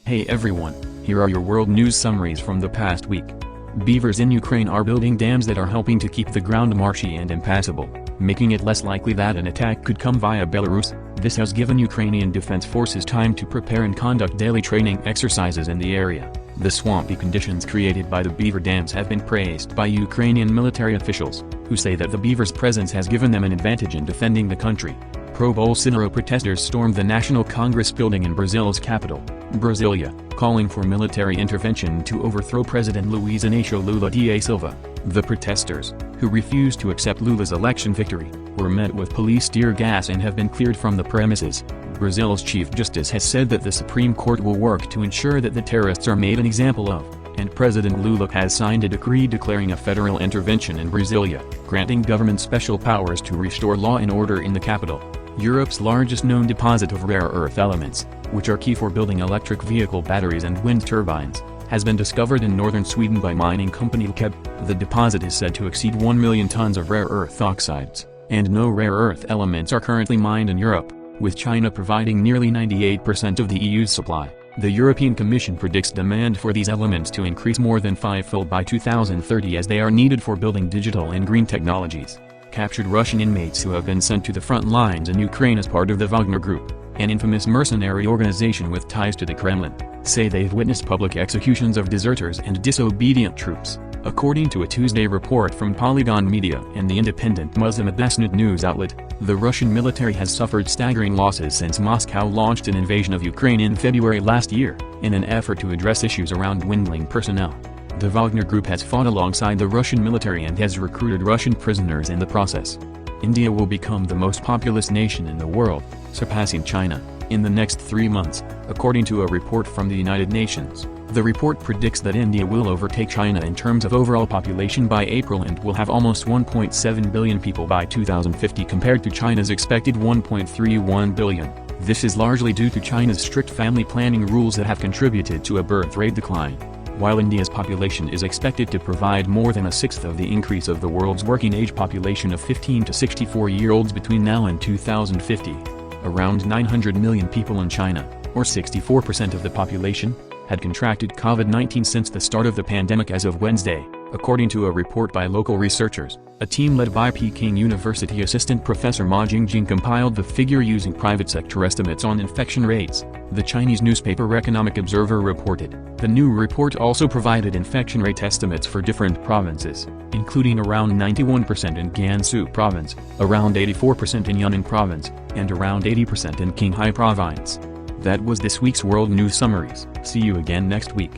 Hey everyone, here are your world news summaries from the past week. Beavers in Ukraine are building dams that are helping to keep the ground marshy and impassable, making it less likely that an attack could come via Belarus. This has given Ukrainian defense forces time to prepare and conduct daily training exercises in the area. The swampy conditions created by the beaver dams have been praised by Ukrainian military officials, who say that the beavers' presence has given them an advantage in defending the country. Pro-Bolsonaro protesters stormed the National Congress building in Brazil's capital, Brasilia, calling for military intervention to overthrow President Luiz Inácio Lula da Silva. The protesters, who refused to accept Lula's election victory, were met with police tear gas and have been cleared from the premises. Brazil's Chief Justice has said that the Supreme Court will work to ensure that the terrorists are made an example of, and President Lula has signed a decree declaring a federal intervention in Brasilia, granting government special powers to restore law and order in the capital. Europe's largest known deposit of rare earth elements, which are key for building electric vehicle batteries and wind turbines, has been discovered in northern Sweden by mining company LKAB. The deposit is said to exceed 1 million tons of rare earth oxides, and no rare earth elements are currently mined in Europe, with China providing nearly 98% of the EU's supply. The European Commission predicts demand for these elements to increase more than fivefold by 2030 as they are needed for building digital and green technologies. Captured Russian inmates who have been sent to the front lines in Ukraine as part of the Wagner Group, an infamous mercenary organization with ties to the Kremlin, say they've witnessed public executions of deserters and disobedient troops, according to a Tuesday report from Polygon Media and the independent Muslim Abasnut news outlet. The Russian military has suffered staggering losses since Moscow launched an invasion of Ukraine in February last year, in an effort to address issues around dwindling personnel. The Wagner Group has fought alongside the Russian military and has recruited Russian prisoners in the process. India will become the most populous nation in the world, surpassing China, in the next 3 months, according to a report from the United Nations. The report predicts that India will overtake China in terms of overall population by April and will have almost 1.7 billion people by 2050 compared to China's expected 1.31 billion. This is largely due to China's strict family planning rules that have contributed to a birth rate decline. While India's population is expected to provide more than a sixth of the increase of the world's working-age population of 15 to 64-year-olds between now and 2050, around 900 million people in China, or 64% of the population, had contracted COVID-19 since the start of the pandemic as of Wednesday, according to a report by local researchers. A team led by Peking University assistant professor Ma Jingjing compiled the figure using private sector estimates on infection rates, the Chinese newspaper Economic Observer reported. The new report also provided infection rate estimates for different provinces, including around 91% in Gansu province, around 84% in Yunnan province, and around 80% in Qinghai province. That was this week's World News Summaries. See you again next week.